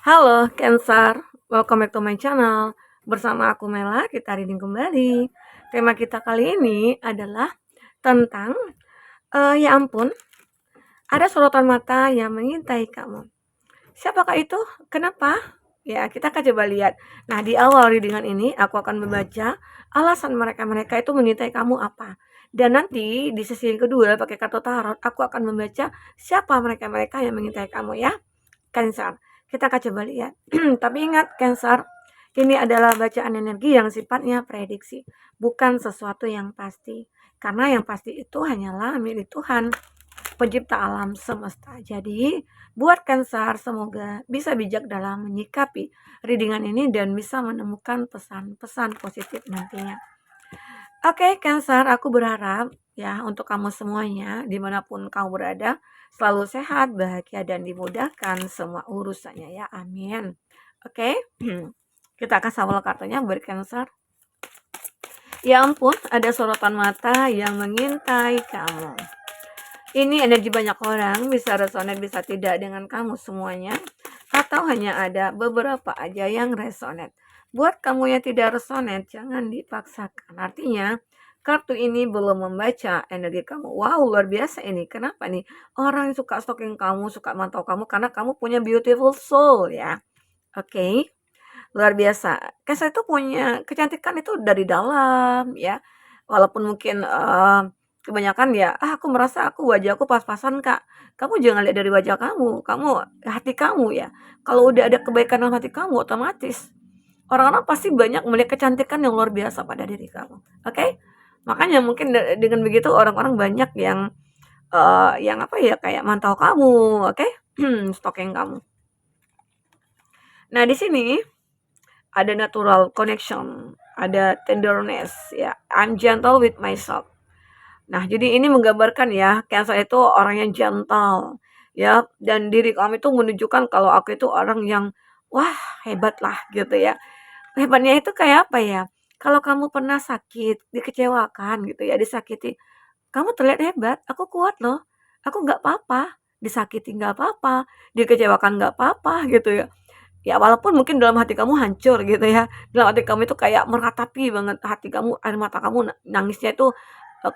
Halo Cancer, welcome back to my channel. Bersama aku Mela, kita reading kembali. Tema kita kali ini adalah tentang ya ampun, ada sorotan mata yang mengintai kamu. Siapakah itu? Kenapa? Ya, kita akan coba lihat. Nah, di awal readingan ini aku akan membaca alasan mereka-mereka itu mengintai kamu apa. Dan nanti di sesi yang kedua pakai kartu tarot, aku akan membaca siapa mereka-mereka yang mengintai kamu ya. Cancer. Kita akan coba lihat. Tapi ingat Cancer, ini adalah bacaan energi yang sifatnya prediksi, bukan sesuatu yang pasti. Karena yang pasti itu hanyalah milik Tuhan, pencipta alam semesta. Jadi, buat Cancer semoga bisa bijak dalam menyikapi readingan ini dan bisa menemukan pesan-pesan positif nantinya. Oke, Cancer, aku berharap ya untuk kamu semuanya, dimanapun kamu berada, selalu sehat, bahagia, dan dimudahkan semua urusannya ya. Amin. Oke, kita akan shuffle kartunya buat Cancer. Ya ampun, ada sorotan mata yang mengintai kamu. Ini energi banyak orang, bisa resonate, bisa tidak dengan kamu semuanya. Atau hanya ada beberapa aja yang resonate. Buat kamu yang tidak resonate, jangan dipaksakan. Artinya, kartu ini belum membaca energi kamu. Wow, luar biasa ini. Kenapa nih? Orang yang suka stalking kamu, suka mantau kamu, karena kamu punya beautiful soul ya. Oke, luar biasa. Kesha itu punya kecantikan itu dari dalam ya. Walaupun mungkin kebanyakan ya, aku merasa wajahku pas-pasan Kak. Kamu jangan lihat dari wajah kamu hati kamu ya. Kalau udah ada kebaikan dalam hati kamu, otomatis orang-orang pasti banyak melihat kecantikan yang luar biasa pada diri kamu. Oke? Makanya mungkin dengan begitu orang-orang banyak yang apa ya, kayak mantau kamu, oke? Stalking kamu. Nah, di sini ada natural connection, ada tenderness ya. I'm gentle with myself. Nah, jadi ini menggambarkan ya, Cancer itu orang yang gentle ya, dan diri kamu itu menunjukkan kalau aku itu orang yang wah, hebat lah gitu ya. Hebatnya itu kayak apa ya? Kalau kamu pernah sakit, dikecewakan gitu ya, disakiti, kamu terlihat hebat, aku kuat loh. Aku nggak apa-apa, disakiti nggak apa-apa, dikecewakan nggak apa-apa gitu ya. Ya walaupun mungkin dalam hati kamu hancur gitu ya, dalam hati kamu itu kayak meratapi banget hati kamu, air mata kamu nangisnya itu,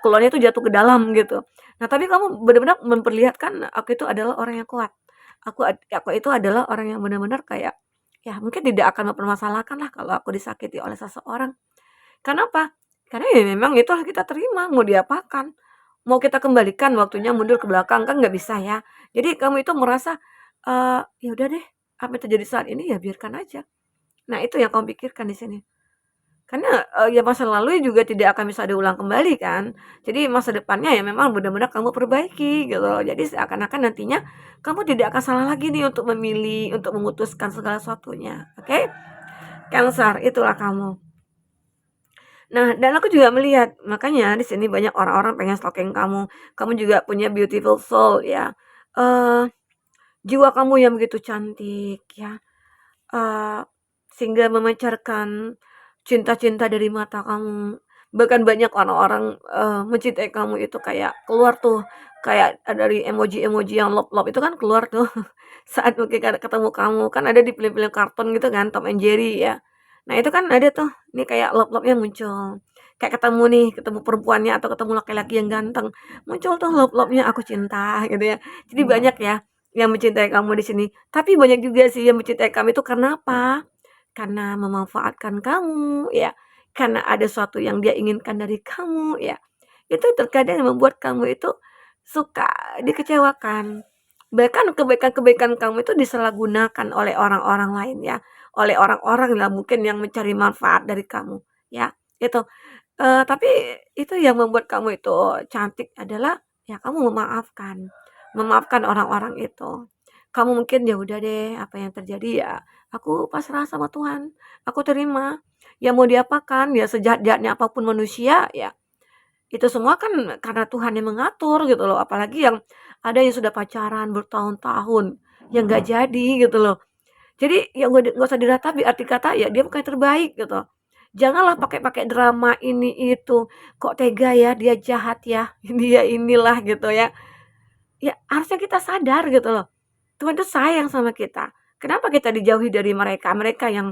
keluarnya itu jatuh ke dalam gitu. Nah tapi kamu benar-benar memperlihatkan aku itu adalah orang yang kuat. Aku itu adalah orang yang benar-benar kayak, ya mungkin tidak akan mempermasalahkan lah kalau aku disakiti oleh seseorang. Kenapa? Karena ya memang itu harus kita terima, mau diapakan. Mau kita kembalikan waktunya mundur ke belakang kan nggak bisa ya. Jadi kamu itu merasa, ya udah deh, apa yang terjadi saat ini ya biarkan aja. Nah itu yang kamu pikirkan di sini. Karena, ya masa lalu juga tidak akan bisa diulang kembali kan. Jadi masa depannya ya memang benar-benar kamu perbaiki gitu loh. Jadi seakan-akan nantinya kamu tidak akan salah lagi nih untuk memilih, untuk memutuskan segala sesuatunya, oke? Cancer, itulah kamu. Nah, dan aku juga melihat, makanya di sini banyak orang-orang pengen stalking kamu. Kamu juga punya beautiful soul ya. Eee, jiwa kamu yang begitu cantik ya, sehingga memancarkan cinta-cinta dari mata kamu. Bahkan banyak orang-orang, mencintai kamu itu kayak keluar tuh, kayak dari emoji-emoji yang love-love itu kan keluar tuh saat mungkin ketemu kamu. Kan ada di film-film kartun gitu kan, Tom and Jerry ya. Nah itu kan ada tuh, ini kayak love-love-nya muncul. Kayak ketemu nih, ketemu perempuannya atau ketemu laki-laki yang ganteng, muncul tuh love-love-nya, "Aku cinta," gitu ya. Jadi banyak ya yang mencintai kamu di sini. Tapi banyak juga sih yang mencintai kamu itu karena apa? Karena memanfaatkan kamu ya, karena ada sesuatu yang dia inginkan dari kamu ya. Itu terkadang yang membuat kamu itu suka dikecewakan. Bahkan kebaikan-kebaikan kamu itu disalahgunakan oleh orang-orang lain ya, oleh orang-orang yang mungkin yang mencari manfaat dari kamu ya, itu. Tapi itu yang membuat kamu itu cantik adalah ya kamu memaafkan, memaafkan orang-orang itu. Kamu mungkin, ya udah deh apa yang terjadi ya aku pasrah sama Tuhan, aku terima. Ya mau diapakan, ya sejahat-jahatnya apapun manusia ya, itu semua kan karena Tuhan yang mengatur gitu loh. Apalagi yang ada yang sudah pacaran bertahun-tahun, yang nggak jadi gitu loh. Jadi ya nggak usah diratapi, arti kata ya dia bukan yang terbaik gitu. Janganlah pakai-pakai drama ini itu, kok tega ya, dia jahat ya, dia inilah gitu ya. Ya harusnya kita sadar gitu loh, Tuhan tuh sayang sama kita. Kenapa kita dijauhi dari mereka? Mereka yang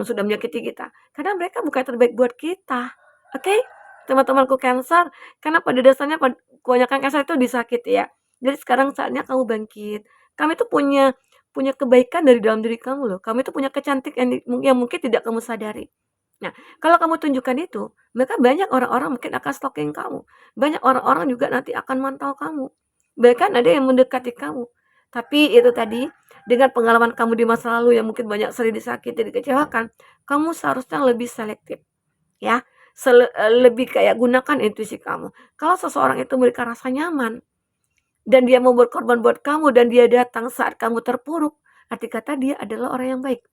sudah menyakiti kita. Karena mereka bukan yang terbaik buat kita. Oke? Teman-temanku Cancer, karena pada dasarnya kebanyakan Cancer itu disakiti ya. Jadi sekarang saatnya kamu bangkit. Kamu itu punya punya kebaikan dari dalam diri kamu loh. Kamu itu punya kecantikan yang mungkin tidak kamu sadari. Nah, kalau kamu tunjukkan itu, maka banyak orang-orang mungkin akan stalking kamu. Banyak orang-orang juga nanti akan mantau kamu. Bahkan ada yang mendekati kamu. Tapi itu tadi, dengan pengalaman kamu di masa lalu yang mungkin banyak sering disakiti, dikecewakan, kamu seharusnya lebih selektif, ya. Lebih kayak gunakan intuisi kamu. Kalau seseorang itu memberikan rasa nyaman dan dia mau berkorban buat kamu dan dia datang saat kamu terpuruk, arti kata dia adalah orang yang baik.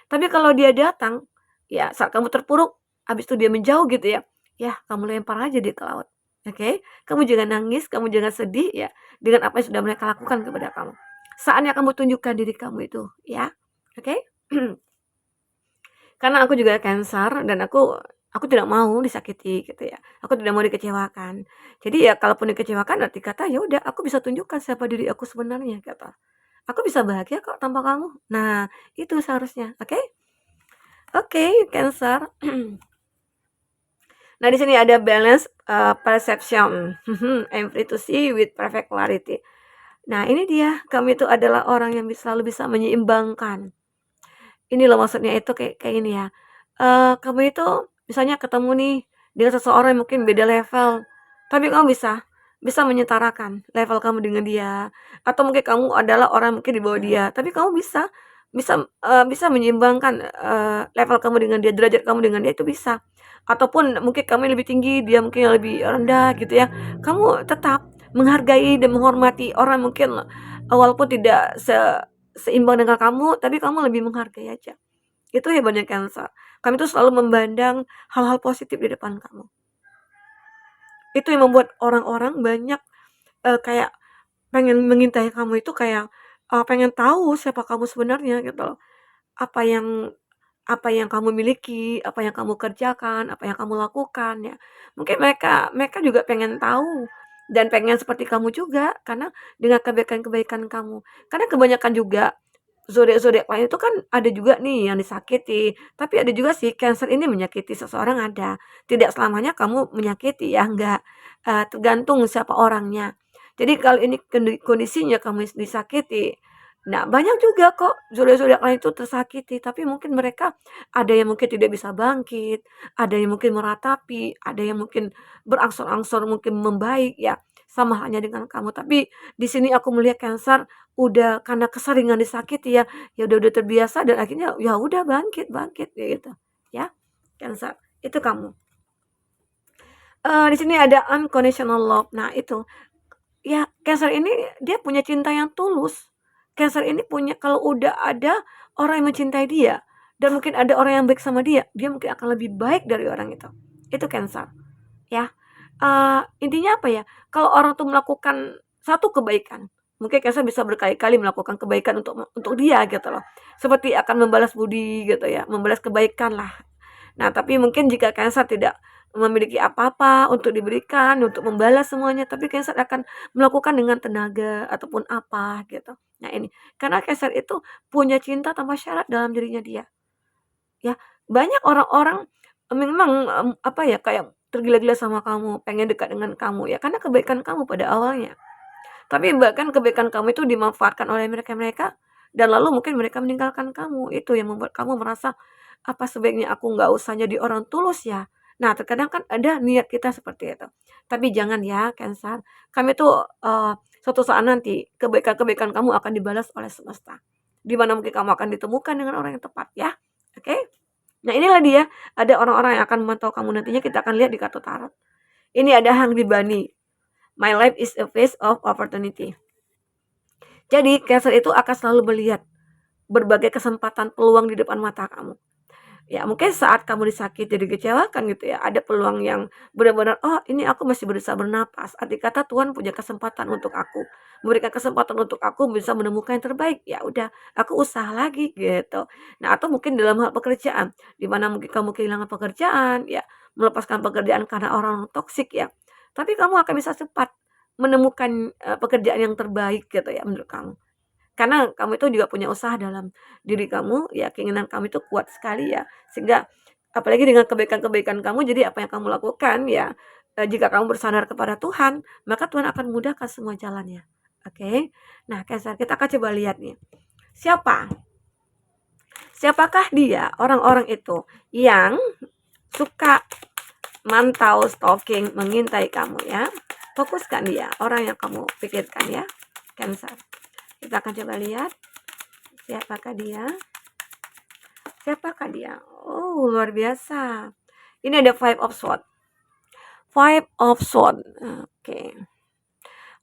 Tapi kalau dia datang, ya saat kamu terpuruk, habis itu dia menjauh gitu ya, ya kamu lempar aja dia ke laut. Oke? Kamu jangan nangis, kamu jangan sedih ya dengan apa yang sudah mereka lakukan kepada kamu. Saatnya kamu tunjukkan diri kamu itu, ya. Oke? Karena aku juga Cancer dan aku tidak mau disakiti gitu ya. Aku tidak mau dikecewakan. Jadi ya kalaupun dikecewakan arti kata ya udah aku bisa tunjukkan siapa diri aku sebenarnya gitu. Aku bisa bahagia kok tanpa kamu. Nah, itu seharusnya. Oke? Oke, Cancer. Nah, di sini ada balance perception. I'm free to see with perfect clarity. Nah, ini dia. Kamu itu adalah orang yang selalu bisa menyeimbangkan. Ini loh maksudnya itu kayak kayak ini ya. Kamu itu misalnya ketemu nih dengan seseorang yang mungkin beda level, tapi kamu bisa bisa menyetarakan level kamu dengan dia, atau mungkin kamu adalah orang mungkin di bawah dia, tapi kamu bisa bisa, bisa menyeimbangkan, level kamu dengan dia, derajat kamu dengan dia itu bisa. Ataupun mungkin kamu yang lebih tinggi, dia mungkin yang lebih rendah gitu ya. Kamu tetap menghargai dan menghormati orang mungkin, walaupun tidak seimbang dengan kamu, tapi kamu lebih menghargai aja. Itu hebatnya Cancer. Kami tuh selalu memandang hal-hal positif di depan kamu. Itu yang membuat orang-orang banyak, kayak pengen mengintai kamu itu kayak, pengen tahu siapa kamu sebenarnya gitu loh. Apa yang apa yang kamu miliki, apa yang kamu kerjakan, apa yang kamu lakukan ya. Mungkin mereka mereka juga pengen tahu dan pengen seperti kamu juga karena dengan kebaikan-kebaikan kamu. Karena kebanyakan juga zodiak-zodiak lain itu kan ada juga nih yang disakiti, tapi ada juga sih Cancer ini menyakiti seseorang ada. Tidak selamanya kamu menyakiti ya, enggak, tergantung siapa orangnya. Jadi kalau ini kondisinya kamu disakiti, nah banyak juga kok zodiak-zodiak lain itu tersakiti, tapi mungkin mereka ada yang mungkin tidak bisa bangkit, ada yang mungkin meratapi, ada yang mungkin berangsur-angsur mungkin membaik ya, sama halnya dengan kamu. Tapi di sini aku melihat Cancer udah karena keseringan disakiti ya, ya udah terbiasa dan akhirnya ya udah bangkit bangkit kayak gitu, ya. Cancer, itu kamu. Di sini ada unconditional love. Nah itu, ya Cancer ini dia punya cinta yang tulus. Cancer ini punya kalau udah ada orang yang mencintai dia dan mungkin ada orang yang baik sama dia mungkin akan lebih baik dari orang itu. Itu Cancer, ya. Intinya apa ya, kalau orang tuh melakukan satu kebaikan, mungkin Cancer bisa berkali-kali melakukan kebaikan untuk dia gitu loh. Seperti akan membalas budi gitu ya, membalas kebaikan lah. Nah, tapi mungkin jika Cancer tidak memiliki apa-apa untuk diberikan, untuk membalas semuanya, tapi Cancer akan melakukan dengan tenaga ataupun apa gitu. Nah ini, karena Cancer itu punya cinta tanpa syarat dalam dirinya dia. Ya, banyak orang-orang memang, apa ya, kayak tergila-gila sama kamu, pengen dekat dengan kamu ya karena kebaikan kamu pada awalnya. Tapi bahkan kebaikan kamu itu dimanfaatkan oleh mereka-mereka dan lalu mungkin mereka meninggalkan kamu. Itu yang membuat kamu merasa, "Apa sebaiknya aku nggak usah jadi orang tulus ya?" Nah, terkadang kan ada niat kita seperti itu. Tapi jangan ya Cancer, kami tuh, suatu saat nanti kebaikan-kebaikan kamu akan dibalas oleh semesta. Di mana mungkin kamu akan ditemukan dengan orang yang tepat ya, oke? Nah inilah dia, ada orang-orang yang akan memantau kamu nantinya kita akan lihat di kartu tarot. Ini ada Hang Dibani, my life is a phase of opportunity. Jadi Cancer itu akan selalu melihat berbagai kesempatan peluang di depan mata kamu. Ya mungkin saat kamu disakiti, dikecewakan gitu ya, ada peluang yang benar-benar, "Oh ini aku masih berusaha bernapas." Arti kata Tuhan punya kesempatan untuk aku, memberikan kesempatan untuk aku bisa menemukan yang terbaik. Ya udah, aku usaha lagi gitu. Nah atau mungkin dalam hal pekerjaan, di mana mungkin kamu kehilangan pekerjaan, ya melepaskan pekerjaan karena orang toksik ya. Tapi kamu akan bisa cepat menemukan, pekerjaan yang terbaik gitu ya menurut kamu. Karena kamu itu juga punya usaha dalam diri kamu, ya keinginan kamu itu kuat sekali ya, sehingga apalagi dengan kebaikan-kebaikan kamu, jadi apa yang kamu lakukan ya, jika kamu bersandar kepada Tuhan, maka Tuhan akan mudahkan semua jalannya. Oke. Nah, Cancer, kita akan coba lihat nih. Siapakah dia, orang-orang itu yang suka mantau, stalking, mengintai kamu ya. Fokuskan dia, orang yang kamu pikirkan ya, Cancer. Kita akan coba lihat siapakah dia. Siapakah dia? Oh, luar biasa. Ini ada Five of Swords. Five of Swords. Oke.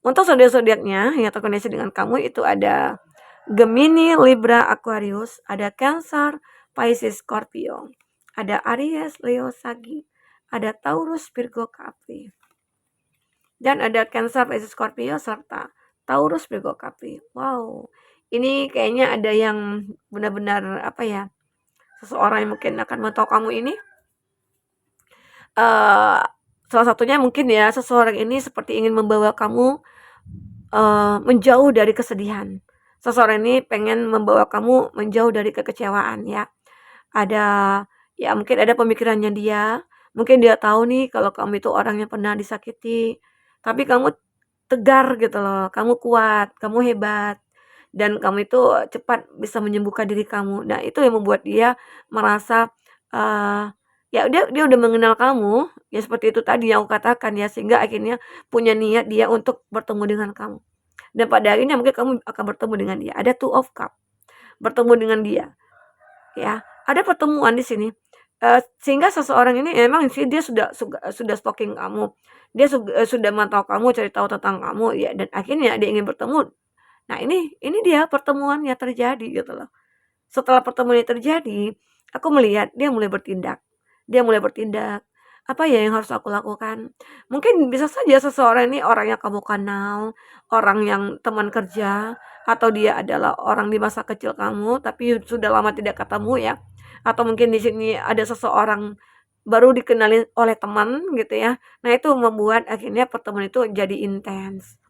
Untuk zodiak-zodiaknya yang terkoneksi dengan kamu itu ada Gemini, Libra, Aquarius, ada Cancer, Pisces, Scorpio, ada Aries, Leo, Sagi, ada Taurus, Virgo, Capri, dan ada Cancer, Pisces, Scorpio, serta Taurus, Virgo, Capri. Wow, ini kayaknya ada yang benar-benar apa ya, seseorang yang mungkin akan memantau kamu ini. Salah satunya mungkin ya, seseorang ini seperti ingin membawa kamu menjauh dari kesedihan. Seseorang ini pengen membawa kamu menjauh dari kekecewaan ya. Ada ya mungkin ada pemikirannya dia, mungkin dia tahu nih kalau kamu itu orang yang pernah disakiti, tapi kamu tegar gitu loh, kamu kuat, kamu hebat, dan kamu itu cepat bisa menyembuhkan diri kamu. Nah, itu yang membuat dia merasa, ya dia udah mengenal kamu, ya seperti itu tadi yang aku katakan ya, sehingga akhirnya punya niat dia untuk bertemu dengan kamu. Dan pada akhirnya mungkin kamu akan bertemu dengan dia. Ada Two of Cup, bertemu dengan dia, ya. Ada pertemuan di sini, sehingga seseorang ini memang sih dia sudah stalking kamu, dia sudah mantau kamu, cari tahu tentang kamu, ya, dan akhirnya dia ingin bertemu. Nah, ini dia pertemuan yang terjadi gitu loh. Setelah pertemuan ini terjadi, aku melihat dia mulai bertindak. Dia mulai bertindak, apa ya yang harus aku lakukan? Mungkin bisa saja seseorang ini orang yang kamu kenal, orang yang teman kerja, atau dia adalah orang di masa kecil kamu, tapi sudah lama tidak ketemu ya. Atau mungkin di sini ada seseorang baru dikenali oleh teman gitu ya. Nah, itu membuat akhirnya pertemuan itu jadi intens.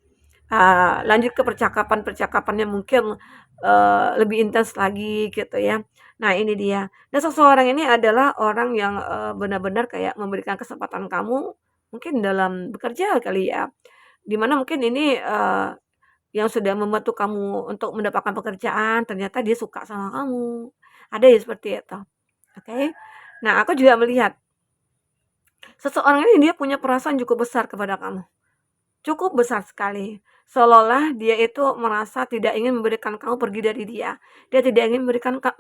Lanjut ke percakapan-percakapannya mungkin, lebih intens lagi gitu ya. Nah, ini dia. Dan seseorang ini adalah orang yang, benar-benar kayak memberikan kesempatan kamu mungkin dalam bekerja kali ya, di mana mungkin ini, yang sudah membantu kamu untuk mendapatkan pekerjaan, ternyata dia suka sama kamu. Ada ya seperti itu, oke. Nah, aku juga melihat seseorang ini dia punya perasaan cukup besar kepada kamu. Cukup besar sekali, seolah-olah dia itu merasa tidak ingin memberikan kamu pergi dari dia. Dia tidak ingin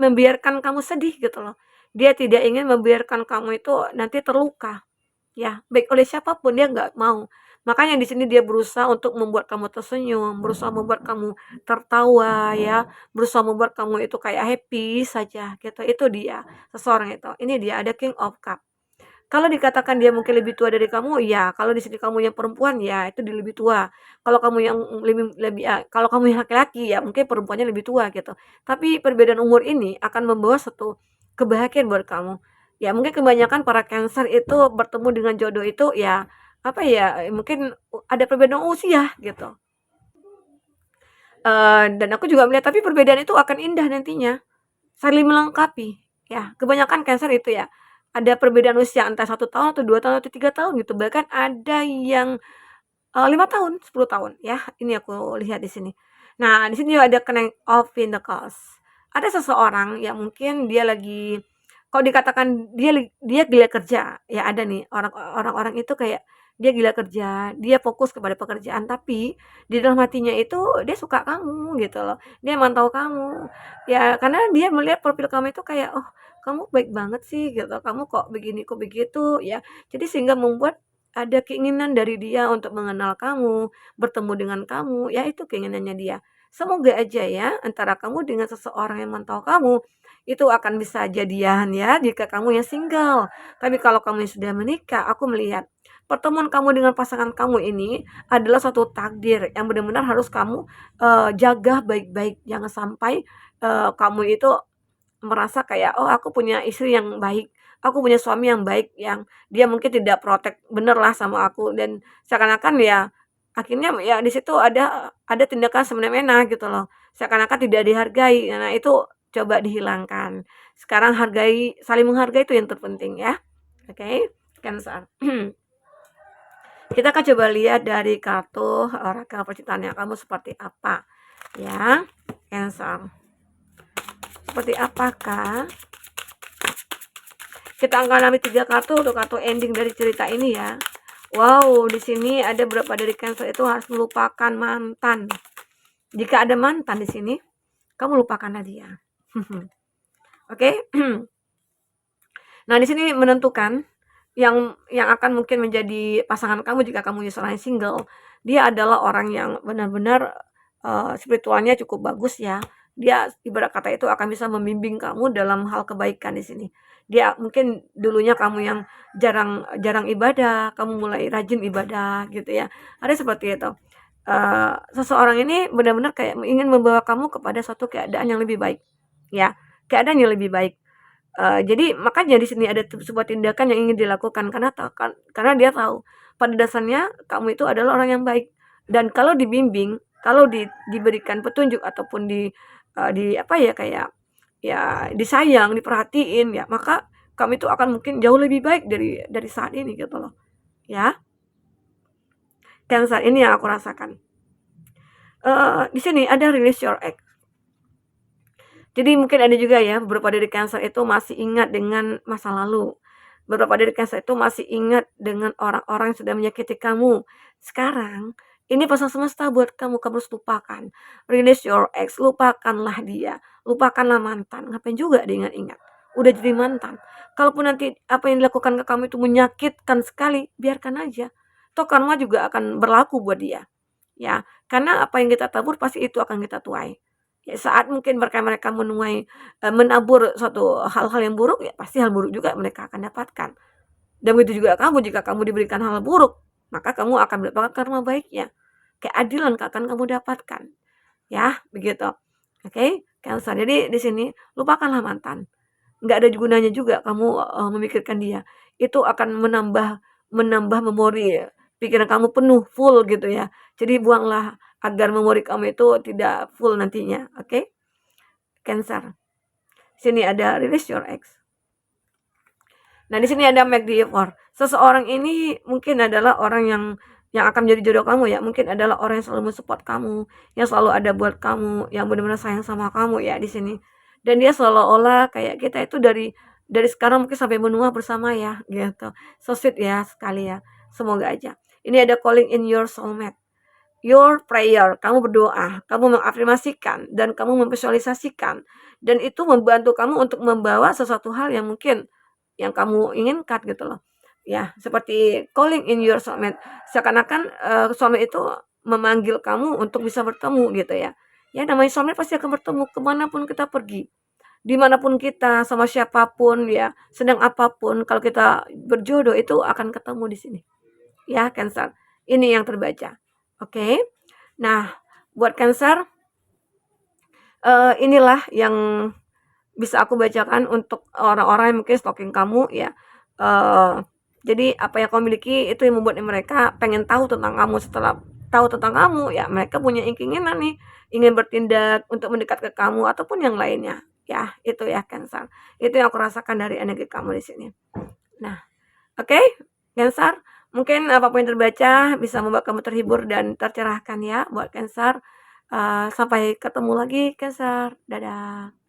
membiarkan kamu sedih gitu loh. Dia tidak ingin membiarkan kamu itu nanti terluka, ya, baik oleh siapapun dia nggak mau. Makanya di sini dia berusaha untuk membuat kamu tersenyum, berusaha membuat kamu tertawa ya, berusaha membuat kamu itu kayak happy saja gitu, itu dia, seseorang itu. Ini dia ada King of Cup. Kalau dikatakan dia mungkin lebih tua dari kamu, ya. Kalau di sini kamu yang perempuan, ya itu dia lebih tua. Kalau kamu yang lebih lebih, kalau kamu yang laki-laki, ya mungkin perempuannya lebih tua gitu. Tapi perbedaan umur ini akan membawa satu kebahagiaan buat kamu. Ya mungkin kebanyakan para Cancer itu bertemu dengan jodoh itu ya, apa ya, mungkin ada perbedaan usia gitu. Dan aku juga melihat tapi perbedaan itu akan indah nantinya, saling melengkapi, ya. Kebanyakan Cancer itu ya, ada perbedaan usia entah 1 tahun atau 2 tahun atau 3 tahun gitu, bahkan ada yang, 5 tahun, 10 tahun ya, ini aku lihat di sini. Nah, di sini juga ada Knight of Pentacles. Ada seseorang yang mungkin dia lagi kalau dikatakan dia gila kerja, ya ada nih orang-orang itu kayak dia gila kerja, dia fokus kepada pekerjaan, tapi di dalam hatinya itu dia suka kamu gitu loh, dia mantau kamu. Ya karena dia melihat profil kamu itu kayak, "Oh, kamu baik banget sih," gitu, "kamu kok begini, kok begitu," ya. Jadi sehingga membuat ada keinginan dari dia untuk mengenal kamu, bertemu dengan kamu, ya itu keinginannya dia. Semoga aja ya antara kamu dengan seseorang yang mantau kamu, itu akan bisa jadian ya jika kamu yang single. Tapi kalau kamu yang sudah menikah, aku melihat pertemuan kamu dengan pasangan kamu ini adalah suatu takdir yang benar-benar harus kamu, jaga baik-baik. Jangan sampai, kamu itu merasa kayak, "Oh aku punya istri yang baik, aku punya suami yang baik, yang dia mungkin tidak protek bener lah sama aku," dan seakan-akan ya Akhirnya ya di situ ada tindakan semena-mena gitu loh, seakan-akan tidak dihargai. Nah itu coba dihilangkan. Sekarang saling menghargai itu yang terpenting ya. Oke, Cancer. Kita akan coba lihat dari kartu orakel percintaannya kamu seperti apa ya, Cancer. Seperti apakah kita akan ambil 3 kartu untuk kartu ending dari cerita ini ya. Wow, di sini ada beberapa dari Cancer itu harus melupakan mantan. Jika ada mantan di sini, kamu lupakanlah dia. Oke. Nah, di sini menentukan yang akan mungkin menjadi pasangan kamu jika kamu misalnya single. Dia adalah orang yang benar-benar spiritualnya cukup bagus ya. Dia ibarat kata itu akan bisa membimbing kamu dalam hal kebaikan di sini. Dia mungkin dulunya kamu yang jarang jarang ibadah, kamu mulai rajin ibadah gitu ya. Ada seperti itu. Seseorang ini benar-benar kayak ingin membawa kamu kepada suatu keadaan yang lebih baik, ya, keadaan yang lebih baik. Jadi makanya di sini ada sebuah tindakan yang ingin dilakukan karena dia tahu pada dasarnya kamu itu adalah orang yang baik dan kalau dibimbing, kalau diberikan petunjuk ataupun di apa ya, kayak ya disayang, diperhatiin ya, maka kamu itu akan mungkin jauh lebih baik dari saat ini gitu loh, ya. Cancer ini yang aku rasakan. Di sini ada release your ex. Jadi mungkin ada juga ya beberapa dari Cancer itu masih ingat dengan masa lalu. Beberapa dari Cancer itu masih ingat dengan orang-orang yang sudah menyakiti kamu. Sekarang ini pesan semesta buat kamu, kamu harus lupakan. Release your ex, lupakanlah dia, lupakanlah mantan. Ngapain juga diingat-ingat? Udah jadi mantan. Kalaupun nanti apa yang dilakukan ke kamu itu menyakitkan sekali, biarkan aja. Toh karma juga akan berlaku buat dia. Ya, karena apa yang kita tabur pasti itu akan kita tuai. Ya, saat mungkin mereka menuai, menabur suatu hal-hal yang buruk, ya pasti hal buruk juga mereka akan dapatkan. Dan begitu juga kamu, jika kamu diberikan hal buruk, maka kamu akan mendapatkan karma baiknya. Keadilan akan kamu dapatkan. Ya, begitu. Oke, Cancer. Jadi di sini lupakanlah mantan. Nggak ada gunanya juga kamu memikirkan dia. Itu akan menambah menambah memori pikiran kamu penuh, full gitu ya. Jadi buanglah agar memori kamu itu tidak full nantinya. Oke? Cancer. Sini ada release your ex. Nah, di sini ada make the effort. Seseorang ini mungkin adalah orang yang akan menjadi jodoh kamu ya. Mungkin adalah orang yang selalu mensupport kamu, yang selalu ada buat kamu, yang benar-benar sayang sama kamu ya di sini. Dan dia seolah-olah kayak kita itu dari sekarang mungkin sampai menua bersama ya gitu. So sweet ya sekali ya. Semoga aja. Ini ada calling in your soulmate. Your prayer, kamu berdoa, kamu mengafirmasikan dan kamu memvisualisasikan dan itu membantu kamu untuk membawa sesuatu hal yang mungkin yang kamu inginkan gitu loh. Ya, seperti calling in your soulmate. Seakan-akan soulmate itu memanggil kamu untuk bisa bertemu gitu ya. Ya namanya soulmate pasti akan bertemu kemanapun kita pergi. Dimanapun kita, sama siapapun ya, sedang apapun, kalau kita berjodoh itu akan ketemu di sini. Ya, Cancer. Ini yang terbaca. Oke. Nah, buat Cancer, inilah yang bisa aku bacakan untuk orang-orang yang mungkin stalking kamu ya. Jadi apa yang kamu miliki itu yang membuat mereka pengen tahu tentang kamu. Setelah tahu tentang kamu ya mereka punya keinginan nih, ingin bertindak untuk mendekat ke kamu ataupun yang lainnya. Ya, itu ya Cancer. Itu yang aku rasakan dari energi kamu di sini. Nah, oke, Cancer, mungkin apapun yang terbaca bisa membuat kamu terhibur dan tercerahkan ya buat Cancer. Sampai ketemu lagi Cancer. Dadah.